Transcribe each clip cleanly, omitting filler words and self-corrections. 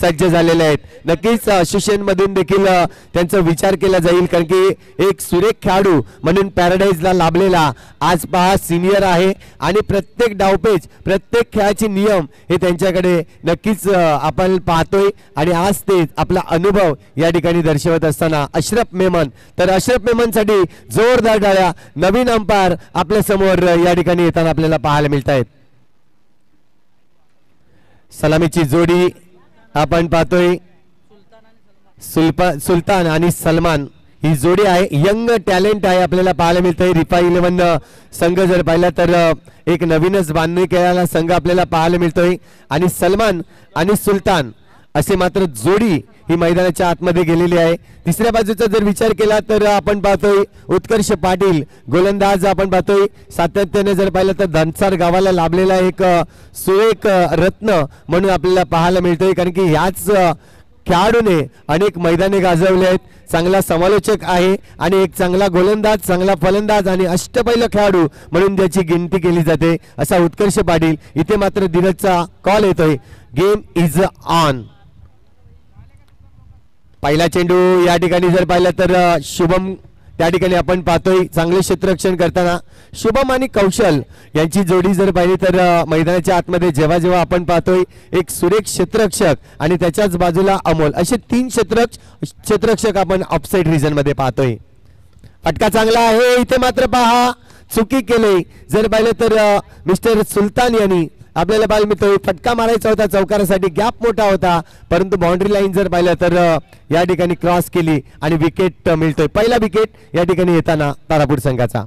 सज्ज झालेले आहेत. नक्कीच असोसिएशन मधून देखील त्यांचा विचार केला जाईल, कारण की एक सुरेख खेळाडू म्हणून पॅराडाईजला लाभलेला आज पहा सिनियर आहे आणि प्रत्येक डावपेच प्रत्येक खेळाचे नियम हे त्यांच्याकडे नक्कीच आपण पाहतोय आणि आज ते आपला अनुभव या ठिकाणी दर्शवत असताना अशरफ मेमन, तर अशरफ मेमनसाठी जोरदार टाळ्या. नवीन अंपायर आपल्या समोर या ठिकाणी येताना आपल्याला पाहायला मिळत आहेत. सलामीची जोडी आपण पाहतोय सुलतान आणि सलमान ही जोडी आहे. यंग टॅलेंट आहे आपल्याला पाहायला मिळतंय. रिफा 11 संघ जर पाहिला तर एक नवीनच बांधणी केलेला संघ आपल्याला पाहायला मिळतोय आणि सलमान आणि सुलतान असे मात्र जोडी ही मैदानाच्या आतमध्ये गेलेली आहे. तिसऱ्या बाजूचा जर विचार केला तर आपण पाहतोय उत्कर्ष पाटील गोलंदाज आपण पाहतोय. सातत्याने जर पाहिलं तर धनसार गावाला लाभलेला एक सुरेख रत्न म्हणून आपल्याला पाहायला मिळतोय, कारण की ह्याच खेळाडूने अनेक मैदाने गाजवले आहेत. चांगला समालोचक आहे आणि एक चांगला गोलंदाज, चांगला फलंदाज आणि अष्टपैलू खेळाडू म्हणून ज्याची गिनती केली जाते असा उत्कर्ष पाटील. इथे मात्र धीरजचा कॉल येतोय. Game is on. पहिला चेंडू या ठिकाणी जर पाहिलं तर शुभम त्या ठिकाणी आपण पाहतोय चांगले क्षेत्ररक्षण करताना शुभम आणि कौशल यांची जोडी जर पाहिली तर मैदानाच्या आतमध्ये जेव्हा जेव्हा आपण पाहतोय एक सुरेख क्षेत्ररक्षक आणि त्याच्याच बाजूला अमोल असे 3 क्षेत्ररक्षक आपण ऑफसाइड रिजन मध्ये पाहतोय. फटका चांगला आहे. इथे मात्र पहा चुकी केली जर पाहिलं तर मिस्टर सुलतान यांनी आपल्याला पाहायला मिळतोय. फटका मारायचा होता, चौकारासाठी गॅप मोठा होता, परंतु बाउंड्री लाईन जर पाहिलं तर या ठिकाणी क्रॉस केली आणि विकेट मिळतोय. पहिला विकेट या ठिकाणी येताना तारापूर संघाचा.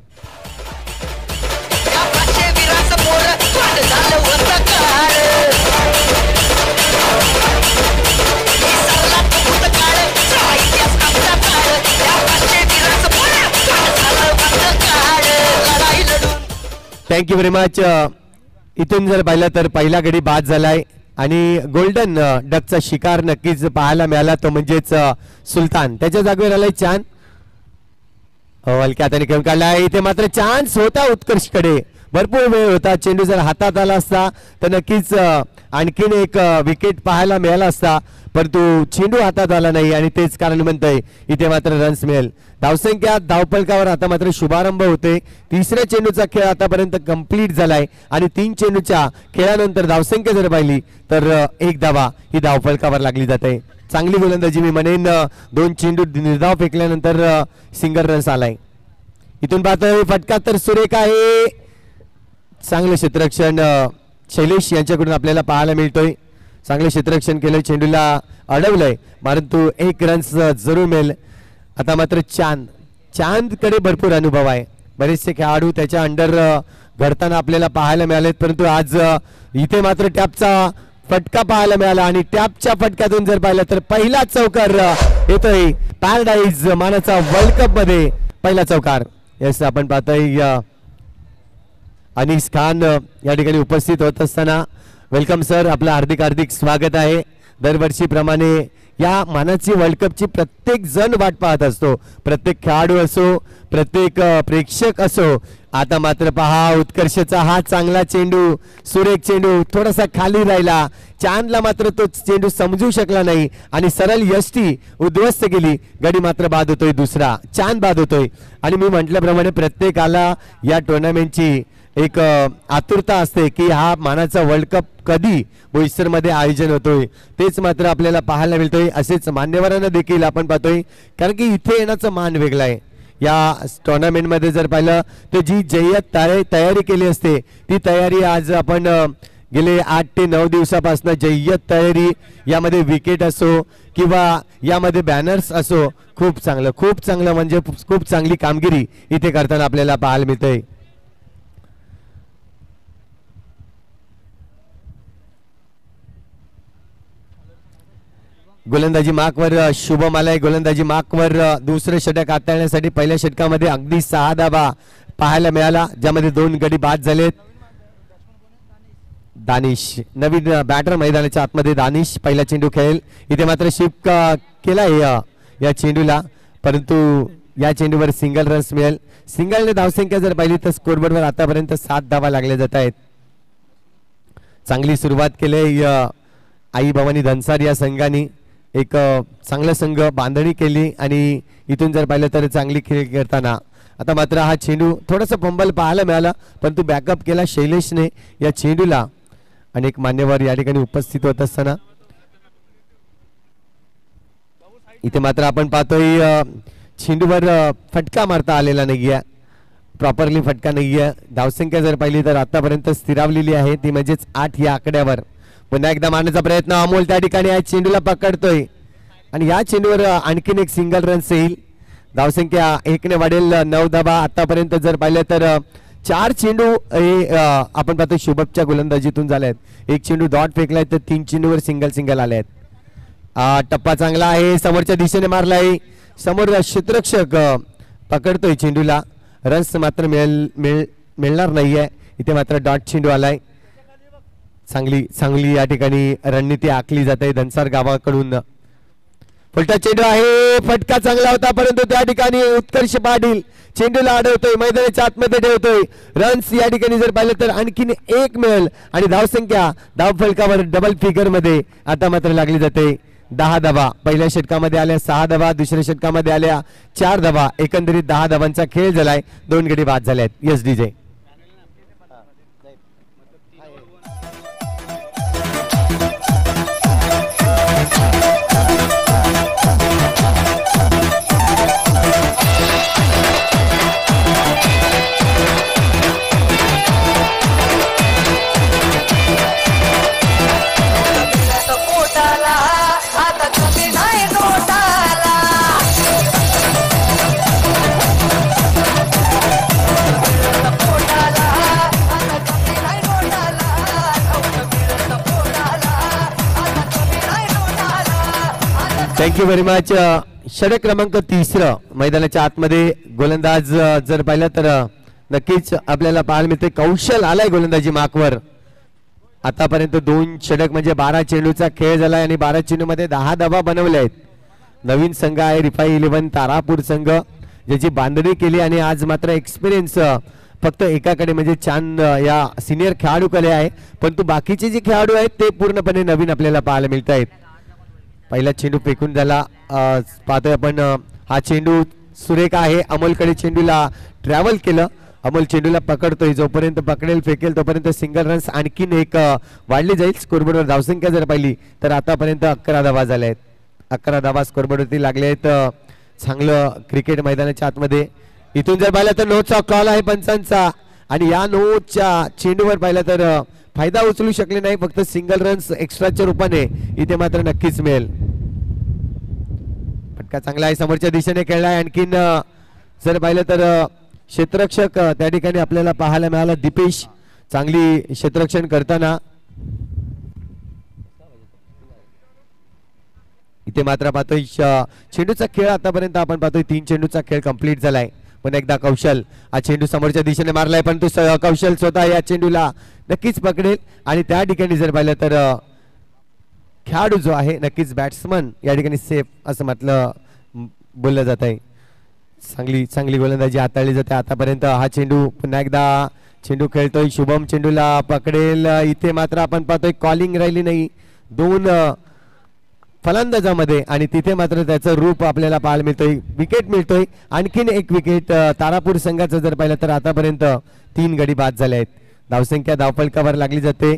Thank you very much. इथून जर पाहिलं तर पहिला गडी बाद झालाय आणि गोल्डन डकचा शिकार नक्कीच पाहायला मिळाला, तो म्हणजेच सुलतान. त्याच्या जागेवर आलाय चान. हलक्या हाताने खेळून काढलाय. इथे मात्र चान्स होता उत्कर्षकडे, भरपूर वेळ होता. चेंडू जर हातात आला असता तर नक्कीच आणखीन एक विकेट पाहायला मिळाला असता, परंतु चेंडू हातात आला नाही आणि तेच कारण म्हणतंय इथे मात्र रन्स मिळेल. धावसंख्या धावफलकावर आता मात्र शुभारंभ होते. तिसऱ्या चेंडूचा खेळ आतापर्यंत कंप्लीट झालाय आणि 3 चेंडूच्या खेळानंतर धावसंख्या जर पाहिली तर 1 धावा ही धावफलकावर लागली जाते. चांगली गोलंदाजी मी म्हणेन. 2 चेंडू निर्धाव फेकल्यानंतर सिंगल रन्स आलाय. इथून पाहतोय फटका तर सुरेख आहे. चांगले क्षेत्ररक्षण शैलेश यांच्याकडून आपल्याला पाहायला मिळतोय. चांगले क्षेत्ररक्षण केलंय, चेंडूला अडवलंय, परंतु 1 रन्स जरूर मिळेल. आता मात्र चांदकडे भरपूर अनुभव आहे. बरेचसे खेळाडू त्याच्या अंडर घडताना आपल्याला पाहायला मिळालेत, परंतु आज इथे मात्र टॅपचा फटका पाहायला मिळाला आणि टॅपच्या फटक्यातून जर पाहिलं तर पहिला चौकार येतोय. पॅराडाईज मानाचा वर्ल्ड कप मध्ये पहिला चौकार. यस, आपण पाहतोय अनीस खान या ठिकाणी उपस्थित होत असताना वेलकम सर, आपलं हार्दिक हार्दिक स्वागत आहे. दरवर्षीप्रमाणे या मानाची वर्ल्ड कपची प्रत्येक जण वाट पाहत असतो, प्रत्येक खेळाडू असो, प्रत्येक प्रेक्षक असो. आता मात्र पहा उत्कर्षचा हा चांगला चेंडू, सुरेख चेंडू थोडासा खाली राहिला. चांदला मात्र तो चेंडू समजू शकला नाही आणि सरळ यष्टी उद्ध्वस्त केली. गडी मात्र बाद होतोय, दुसरा चांद बाद होतोय. आणि मी म्हटल्याप्रमाणे प्रत्येकाला या टुर्नामेंटची एक आतुरता असते की हा मानाचा वर्ल्ड कप कधी बोईसर मध्ये आयोजन होतोय. तेच मात्र आपल्याला पाहायला मिळतोय. असेच मान्यवरांना देखील आपण पाहतोय, कारण की इथे येण्याचा मान वेगळा आहे. या टुर्नामेंट मध्ये जर पाहिलं तर जी जय्यत तयारी केली असते ती तयारी आज आपण गेले 8 ते 9 दिवसापासून जय्यत तयारी, यामध्ये विकेट असो किंवा यामध्ये बॅनर्स असो, खूप चांगलं म्हणजे खूप चांगली कामगिरी इथे करताना आपल्याला पाहायला मिळतंय. गोलंदाजी मार्कवर शुभम आलाय. गोलंदाजी मार्कवर दुसरे षटक हाताळण्यासाठी पहिल्या षटकामध्ये अगदी 6 धावा पाहायला मिळाला, ज्यामध्ये 2 गडी बाद झालेत. दानिश नवीन बॅटर मैदानाच्या आतमध्ये दानिश पहिला चेंडू खेळेल. इथे मात्र शिफ्ट केलाय या चेंडूला, परंतु या चेंडूवर सिंगल रन्स मिळेल. सिंगलने धावसंख्या जर पाहिली तर स्कोरबोर्डवर आतापर्यंत 7 धावा लागल्या जात आहेत. चांगली सुरुवात केली आई भवानी धनसार या संघाने एक चांगला संघ बांधणी केली आणि इथून जर पाहिलं तर चांगली खेळ करताना आता मात्र हा चेंडू थोडासा फंबल पाहायला मिळाला परंतु बॅकअप केला शैलेशने या चेंडूला. अनेक मान्यवर या ठिकाणी उपस्थित होत असताना इथे मात्र आपण पाहतोय चेंडूवर फटका मारता आलेला नाहीये, प्रॉपरली फटका नाहीये. धावसंख्या जर पाहिली तर आतापर्यंत स्थिरावलेली आहे ती म्हणजेच 8 या आकड्यावर. पुन्हा एकदा मारण्याचा प्रयत्न अमोल त्या ठिकाणी या चेंडूला पकडतोय आणि या चेंडूवर आणखीन एक सिंगल रन येईल. धावसंख्या 1 ने वाढेल 9 धावा. आतापर्यंत जर पाहिलं तर 4 चेंडू हे आपण पाहतो शुभमच्या गोलंदाजीतून झाले आहेत. एक चेंडू डॉट फेकलाय तर 3 चेंडूवर सिंगल आले आहेत. टप्पा चांगला आहे, समोरच्या दिशेने मारलाय, समोर क्षेत्ररक्षक पकडतोय चेंडूला. रन्स मात्र मिळणार नाहीये. इथे मात्र डॉट चेंडू आलाय. चांगली या ठिकाणी रणनीती आखली जाते धनसार गावाकडून. फलटा चेंडू आहे, फटका चांगला होता परंतु त्या ठिकाणी उत्कर्ष पाटील चेंडूला अडवतोय, मैदानाच्या आतमध्ये ठेवतोय. रन्स या ठिकाणी जर पाहिलं तर आणखीन 1 मिळेल आणि धावसंख्या धाव फलकावर डबल फिगर मध्ये आता मात्र लागली जाते 10 धावा. पहिल्या षटकामध्ये आल्या 6 धावा, दुसऱ्या षटकामध्ये आल्या 4 धावा. एकंदरीत 10 धावांचा खेळ झालाय. 2 गडी बाद झाले आहेत. Yes DJ. Thank you very much. षटक क्रमांक 3 मैदानाच्या आतमध्ये गोलंदाज जर पाहिलं तर नक्कीच आपल्याला पाहायला मिळते कौशल आलाय गोलंदाजी मार्कवर. आतापर्यंत 2 षटक म्हणजे 12 चेंडूचा खेळ झालाय आणि 12 चेंडू मध्ये 10 धावा बनवल्या आहेत. नवीन संघ आहे रिफाई 11 तारापूर संघ ज्याची बांधणी केली आणि आज मात्र एक्सपिरियन्स फक्त एकाकडे म्हणजे चांद या सिनियर खेळाडूकडे आहे परंतु बाकीचे जे खेळाडू आहेत ते पूर्णपणे नवीन आपल्याला पाहायला मिळत आहेत. पहिला चेंडू फेकून झाला पाहतोय आपण. हा चेंडू सुरेख आहे. अमोलकडे चेंडूला ट्रॅव्हल केलं. अमोल चेंडूला पकडतोय, जोपर्यंत पकडेल फेकेल तोपर्यंत सिंगल रन्स आणखीन एक वाढली जाईल. स्कोरबोर्डवर धावसंख्या जर पाहिली तर आतापर्यंत 11 धावा झाल्या आहेत. 11 धावा स्कोरबोर्डवरती लागले आहेत. चांगलं क्रिकेट मैदानाच्या आतमध्ये. इथून जर पाहिलं तर नोचा कॉल आहे पंचांचा आणि या नोच्या चेंडूवर पाहिलं तर फायदा उचलू शकले नाही, फक्त सिंगल रन्स एक्स्ट्राच्या रूपाने इथे मात्र नक्कीच मिळेल. फटका चांगला आहे, समोरच्या दिशेने खेळलाय. आणखीन जर पाहिलं तर क्षेत्ररक्षक त्या ठिकाणी आपल्याला पाहायला मिळाला दीपेश चांगली क्षेत्ररक्षण करताना. इथे मात्र पाहतोय चेंडूचा खेळ आतापर्यंत आपण पाहतोय 3 चेंडूचा खेळ कंप्लीट झालाय. पण एकदा कौशल हा चेंडू समोरच्या दिशेने मारलाय परंतु कौशल स्वतः या चेंडूला नक्कीच पकडेल आणि त्या ठिकाणी जर पाहिलं तर खेळाडू जो आहे नक्कीच बॅट्समन या ठिकाणी सेफ असं म्हटलं बोललं जात आहे. चांगली गोलंदाजी हाताळली जाते आतापर्यंत. हा चेंडू पुन्हा एकदा चेंडू खेळतोय शुभम चेंडूला पकडेल. इथे मात्र आपण पाहतोय कॉलिंग राहिली नाही 2 फलंदाजामध्ये आणि तिथे मात्र त्याचं रूप आपल्याला पाहायला मिळतोय. विकेट मिळतोय. आणखीन एक विकेट तारापूर संघाचं जर पाहिलं तर आतापर्यंत 3 गडी बाद झाले आहेत. धावसंख्या धावफलकावर लागली जाते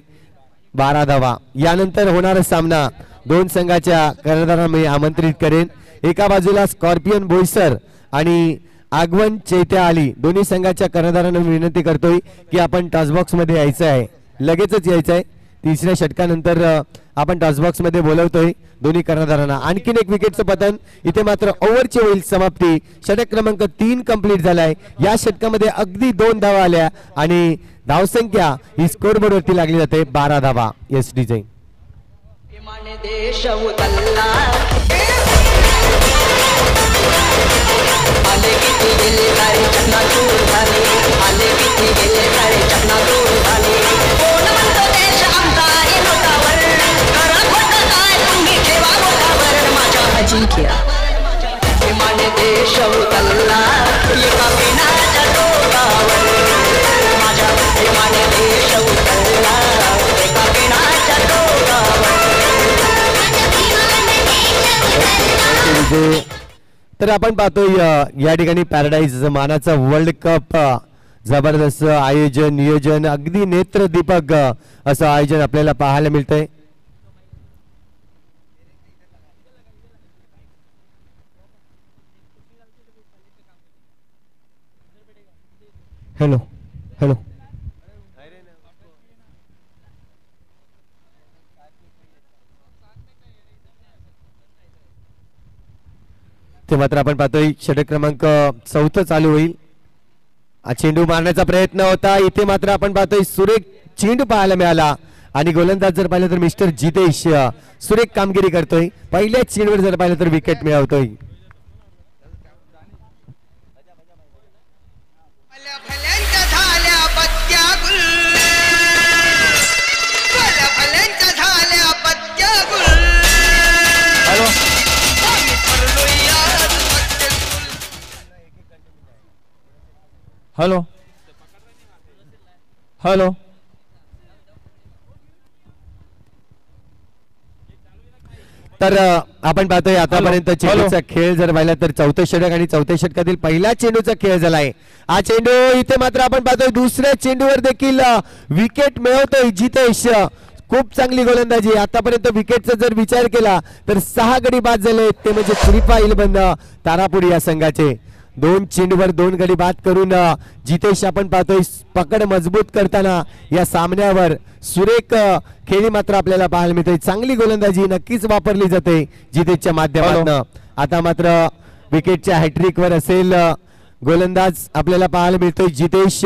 12 धावा. यानंतर होणारा सामना 2 संघाच्या कर्णधारांना मी आमंत्रित करेन. एका बाजूला स्कॉर्पियन बोईसर आणि आगवन चैत्या आली दोन्ही संघाच्या कर्णधारांना विनंती करतोय की आपण टॉसबॉक्स मध्ये यायचं आहे, लगेचच यायचं आहे. 3ऱ्या षटकानंतर आपण टॉसबॉक्स मध्ये बोलवतोय दोन्ही कर्णधारांना. आणखीन एक विकेटचं पतन. इथे मात्र ओव्हरची होईल समाप्ती. षटक क्रमांक 3 कंप्लीट झालाय. या षटकामध्ये अगदी 2 धावा आल्या आणि धावसंख्या ही स्कोरबोर्ड वरती लागली जाते 12 धावा. S D Jain. पाहिजे. तर आपण पाहतोय या ठिकाणी पॅराडाईज मानाचा वर्ल्ड कप जबरदस्त आयोजन नियोजन अगदी नेत्रदीपक असं आयोजन आपल्याला पाहायला मिळतंय. हॅलो हॅलो ते मात्र आपण पाहतोय षटक क्रमांक 4 चालू होईल. चेंडू मारण्याचा प्रयत्न होता इथे मात्र आपण पाहतोय सुरेख चेंडू पाहायला मिळाला आणि गोलंदाज जर पाहिलं तर मिस्टर जितेश सुरेख कामगिरी करतोय. पहिल्या चेंडूवर जर पाहिलं तर विकेट मिळवतोय. हॅलो हॅलो तर आपण पाहतोय आतापर्यंत चेंडूचा खेळ जर पाहिला तर चौथे षटक आणि चौथ्या षटकातील पहिला चेंडूचा खेळ झालाय. हा चेंडू इथे मात्र आपण पाहतोय दुसऱ्या चेंडूवर देखील विकेट मिळवतोय जितेश. खूप चांगली गोलंदाजी. आतापर्यंत विकेटचा जर विचार केला तर 6 गडी बाद झाले ते म्हणजे त्रिफा इलबंद तारापूर या संघाचे. 2 चेंडूवर 2 गडी बाद करून जितेश आपण पाहतोय पकड मजबूत करताना या सामन्यावर सुरेख खेळी मात्र आपल्याला पाहायला मिळते. चांगली गोलंदाजी नक्कीच वापरली जाते जितेशच्या माध्यमातून. आता मात्र विकेटच्या हॅट्रिक वर असेल गोलंदाज आपल्याला पाहायला मिळतोय जितेश.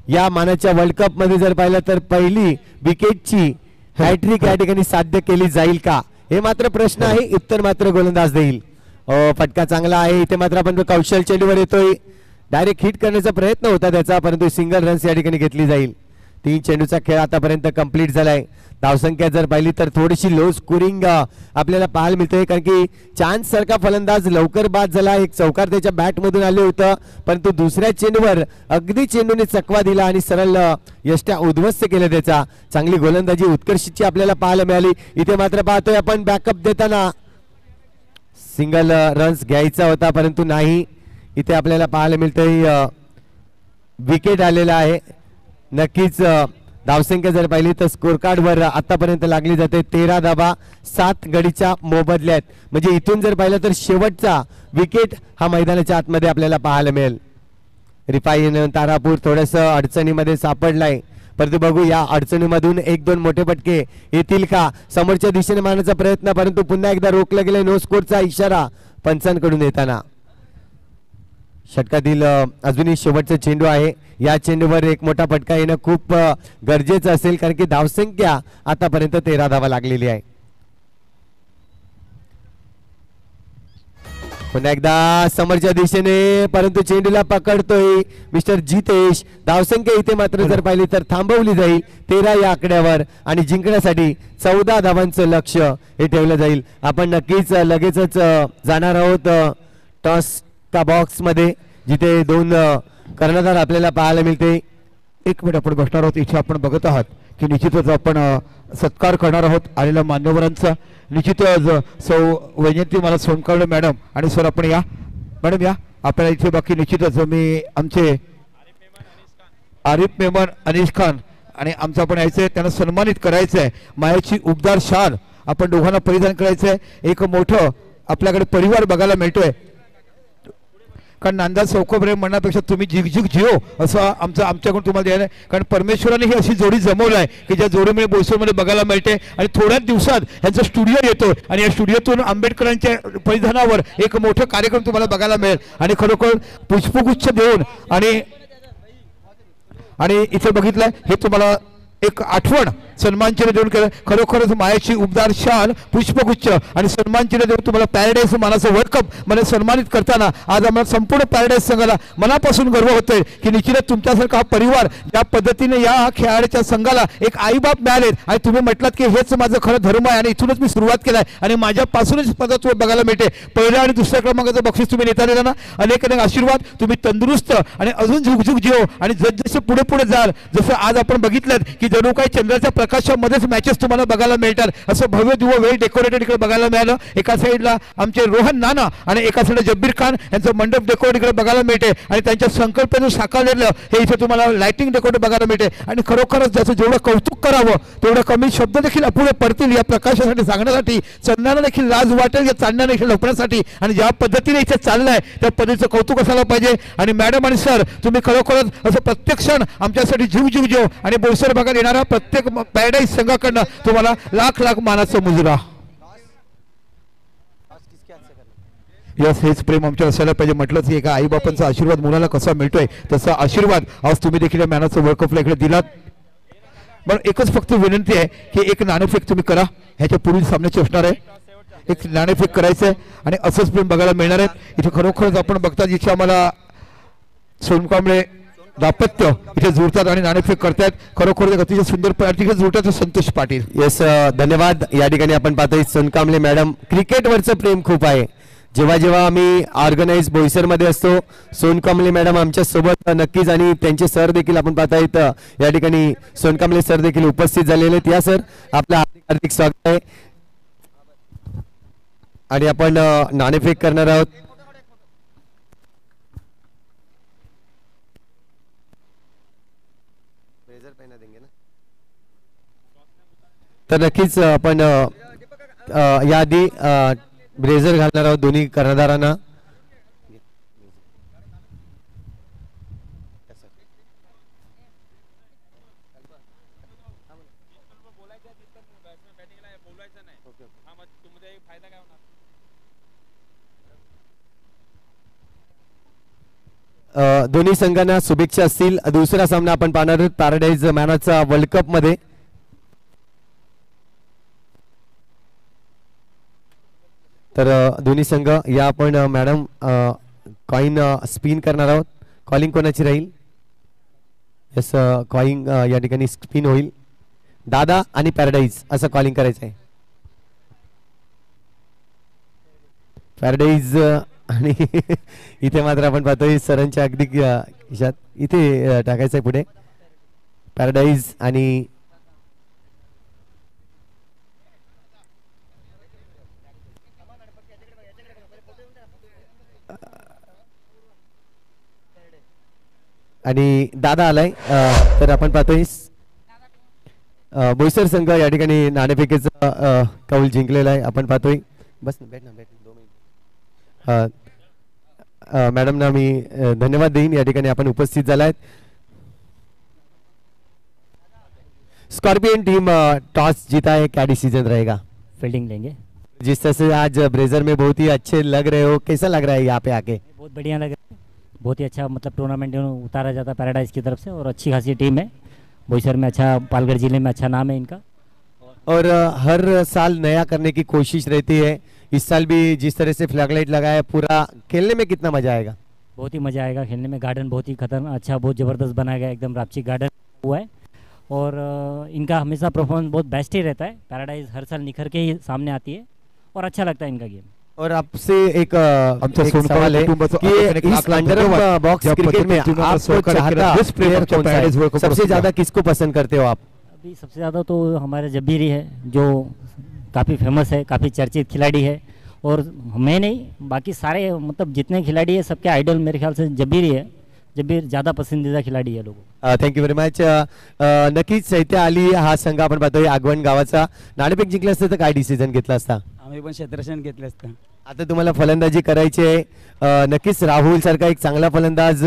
या मानाच्या वर्ल्ड कप मध्ये जर पाहिलं तर पहिली विकेटची हॅट्रिक या ठिकाणी साध्य केली जाईल का हे मात्र प्रश्न आहे. उत्तर मात्र गोलंदाज देईल. फटका चांगला आहे. इथे मात्र आपण कौशल चेंडूवर येतोय. डायरेक्ट हिट करण्याचा प्रयत्न होता त्याचा परंतु सिंगल रन्स या ठिकाणी घेतली जाईल. 3 चेंडूचा खेळ आतापर्यंत कंप्लीट झालाय. धावसंख्या जर पाहिली तर थोडीशी लो स्कोरिंग आपल्याला पाहायला मिळते कारण की चान्स सारखा फलंदाज लवकर बाद झाला. एक चौकार त्याच्या बॅट मधून आले होतं परंतु दुसऱ्या चेंडूवर अगदी चेंडूने चकवा दिला आणि सरळ यष्ट्या उद्ध्वस्त केल्या. त्याचा चांगली गोलंदाजी उत्कर्षची आपल्याला पाहायला मिळाली. इथे मात्र पाहतोय आपण बॅकअप देताना सिंगल रन्स घ्यायचा होता परंतु नाही. इथे आपल्याला पाहायला मिळतंय विकेट आलेला आहे. नक्कीच धावसंख्या जर पाहिली तर स्कोर कार्ड वर आतापर्यंत लागली जाते 13 धावा 7 गडीच्या मोबदल्यात. म्हणजे इथून जर पाहिलं तर शेवटचा विकेट हा मैदानाच्या आतमध्ये आपल्याला पाहायला मिळेल. रिफाईन तारापूर थोडस अडचणीमध्ये सापडलाय परंतु बघू या अडचणीमधून 1-2 मोठे फटके येतील का. समोरच्या दिशेने मारण्याचा प्रयत्न परंतु पुन्हा एकदा रोखला गेला. नो स्कोरचा इशारा पंचांकडून येताना. षटकातील अजूनही शेवटचा चेंडू आहे. या चेंडूवर एक मोठा फटका येणं खूप गरजेचं असेल कारण की धावसंख्या आतापर्यंत 13 धावा लागलेली आहे. पुन्हा एकदा समोरच्या दिशेने परंतु चेंडूला पकडतोय मिस्टर जितेश. धावसंख्या इथे मात्र जर पाहिली तर थांबवली जाईल 13 या आकड्यावर आणि जिंकण्यासाठी 14 धावांचं लक्ष हे ठेवलं जाईल. आपण नक्कीच लगेचच जाणार आहोत टॉस का बॉक्स मध्ये जिथे 2 कर्णधार आपल्याला पाहायला मिळते. 1 मिनिट आपण बसणार आहोत. इथे आपण बघत आहात की निश्चितच आपण सत्कार करणार आहोत आलेल्या मान्यवरांचा. निश्चितच सौ वैजयंती मला सोनकावळे मॅडम आणि सर आपण या मॅडम या आपल्याला इथे बाकी निश्चितच मी आमचे आरिफ मेमन अनिश खान आणि आमचं आपण यायचं आहे त्यांना सन्मानित करायचं आहे. मायाची उबदार शाल आपण दोघांना परिधान करायचं आहे. एक मोठं आपल्याकडे परिवार बघायला मिळतोय कारण नांदा चौकोबरे म्हणण्यापेक्षा तुम्ही झिगझिग जिओ असं आमच्याकडून तुम्हाला द्यायला कारण परमेश्वराने ही अशी जोडी जमवली आहे की ज्या जोडीमुळे बोईसरमध्ये बघायला मिळते आणि थोड्याच दिवसात यांचा स्टुडिओ येतो आणि या स्टुडिओतून आंबेडकरांच्या परिधानावर एक मोठं कार्यक्रम तुम्हाला बघायला मिळेल आणि खरोखर पुष्पगुच्छ देऊन आणि इथे बघितलं हे तुम्हाला एक आठवण सन्मान चिन्ह देऊन केलं. खरोखरच मायाची उबदार शाल पुष्पगुच्छ आणि सन्मान चिन्ह देऊन तुम्हाला पॅराडाईज मानाचं वर्ल्ड कप मला सन्मानित करताना आज आम्हाला संपूर्ण पॅराडाईज संघाला मनापासून गर्व होतोय की निश्चितच तुमच्यासारखा हा परिवार ज्या पद्धतीने या खेळाडूच्या संघाला एक आईबाप मिळालेत आणि तुम्ही म्हटलात की हेच माझं खरं धर्म आहे आणि इथूनच मी सुरुवात केलाय आणि माझ्यापासूनच पदार्थ बघायला मिळते. पहिल्या आणि दुसऱ्या क्रमांकाचं बक्षीस तुम्ही नेता दिला ना. अनेक अनेक आशीर्वाद. तुम्ही तंदुरुस्त आणि अजून झुकझुक जिओ आणि जसजसे पुढे पुढे जाल जसं आज आपण बघितलं की जणू काही चंद्राच्या प्रकाशामध्येच मॅचेस तुम्हाला बघायला मिळतात। असं भव्य दिव्य वेल डेकोरेटेड इकडे बघायला मिळालं। एका साईडला आमचे रोहन नाना आणि एका साईडला जब्बीर खान यांचं मंडप डेकोरेट इकडे बघायला मिळते आणि त्यांच्या संकल्पनेचं साकारलेलं हे इथे तुम्हाला लाइटिंग डेकोरेट बघायला मिळते। आणि खरोखरच ज्याचं जेवढं कौतुक करावं तेवढं कमी शब्द देखील अपुरे पडतील या प्रकाशासाठी सांगण्यासाठी, चालण्याला देखील लाज वाटेल या चालण्या देखील लपण्यासाठी। आणि ज्या पद्धतीने इथे चाललंय त्या पद्धतीचं कौतुक असायला पाहिजे। आणि मॅडम आणि सर तुम्ही खरोखरच असं प्रत्येक क्षण आमच्यासाठी जीव जीव जीव आणि बोईसर भागात येणारा प्रत्येक पॅराडाईज संघाकडनं तुम्हाला लाख लाख मानाचा मुजरा। यस, हेच प्रेम आमच्या असायला पाहिजे। म्हटलं की एका आईबापांचा आशीर्वाद मुलाला कसा मिळतोय तसा आशीर्वाद आज तुम्ही देखील मॅन ऑफ द वर्ल्ड कपला इकडे दिलात। पण एकच फक्त विनंती आहे की एक नाणेफेक तुम्ही करा, ह्याच्या पुढील सामन्याची असणार आहे। एक नाणेफेक करायचं आहे आणि असंच प्रेम बघायला मिळणार आहे। इथे खरोखरच आपण बघता जिथे आम्हाला सोनकांबळे दाम्पत्य इथे जुळतात आणि नाणेफेक करतायत। खरोखर अतिशय सुंदर तिथे जुळतात संतोष पाटील। येस, धन्यवाद। या ठिकाणी आपण पाहतोय सोनकांबळे मॅडम क्रिकेटवरचं प्रेम खूप आहे। जेव्हा जेव्हा आम्ही ऑर्गनाइज बोईसरमध्ये असतो सोनकांबळे मॅडम आमच्या सोबत नक्कीच, आणि त्यांचे सर देखील आपण पाहतायत या ठिकाणी सोनकांबळे सर देखील उपस्थित झालेले आहेत। या सर आपलं हार्दिक हार्दिक स्वागत आहे आणि आपण नाणेफेक करणार आहोत। तर नक्कीच आपण याआधी ब्रेझर घालणार आहोत दोन्ही कर्णधारांना। दोन्ही संघांना शुभेच्छा असतील। दुसरा सामना आपण पाहणार आहोत पॅराडाईज मॅनचा वर्ल्ड कप मध्ये। तर दोन्ही संघ या आपण मॅडम कॉइन स्पिन करणार आहोत। कॉलिंग कोणाची राहील? यस, कॉलिंग या ठिकाणी स्पिन होईल। दादा आणि पॅराडाईज असं कॉलिंग करायचं आहे। पॅराडाईज आणि इथे मात्र आपण पाहतोय सरांच्या अगदी खिशात इथे टाकायचं आहे पुढे पॅराडाईज आणि दादा आलाय। तर आपण पाहतोय बोईसर संघ या ठिकाणी नाणेफेकीचा कौल जिंकलेला आहे। आपण पाहतोय बस बैठ ना 2 मिनिट। मॅडमना मी धन्यवाद देईन, या ठिकाणी आपण उपस्थित झालाय। स्कॉर्पियन टीम टॉस जीता है, क्या डिसीजन रहेगा? फील्डिंग लेंगे। जिस तरह से आज ब्रेजर में बहुत ही अच्छे लग रहे हो, कैसा लग रहा है यहाँ पे आके? बहुत बढ़िया लग रहा है, बहुत ही अच्छा मतलब टूर्नामेंट उतारा जाता है पैराडाइज की तरफ से और अच्छी खासी टीम है बोईसर में। अच्छा पालगढ़ जिले में अच्छा नाम है इनका और हर साल नया करने की कोशिश रहती है। इस साल भी जिस तरह से फ्लैग लाइट लगाया, पूरा खेलने में कितना मजा आएगा? बहुत ही मजा आएगा खेलने में। गार्डन बहुत ही खतरनाक अच्छा बहुत ज़बरदस्त बनाया गया, एकदम रापची गार्डन हुआ है और इनका हमेशा परफॉर्मेंस बहुत बेस्ट ही रहता है। पैराडाइज हर साल निखर के ही सामने आती है और अच्छा लगता है इनका गेम। और आपसे एक सवाल है कि इस अंडर बॉक्स क्रिकेट में आपको चाहता प्लेयर कौन सा है? सबसे ज्यादा किसको पसंद करते हो आप? अभी सबसे ज़्यादा तो हमारे जब्बीरी है जो काफ़ी फेमस है, काफ़ी चर्चित खिलाड़ी है। और मैं नहीं बाकी सारे मतलब जितने खिलाड़ी है सबके आइडल मेरे ख्याल से जब्बीरी है। जब्बीर ज़्यादा पसंदीदा खिलाड़ी है लोगों। Thank you very much. नक्कीच चैत्य आली हा संघ आपण पाहतोय आगवण गावाचा। नाणेफेक जिंकलं असतं तर काय डिसिजन घेतला असता? आम्ही पण क्षेत्ररक्षण घेतलं असतं। आता तुम्हाला फलंदाजी करायची आहे। नक्कीच राहुल सारखा एक चांगला फलंदाज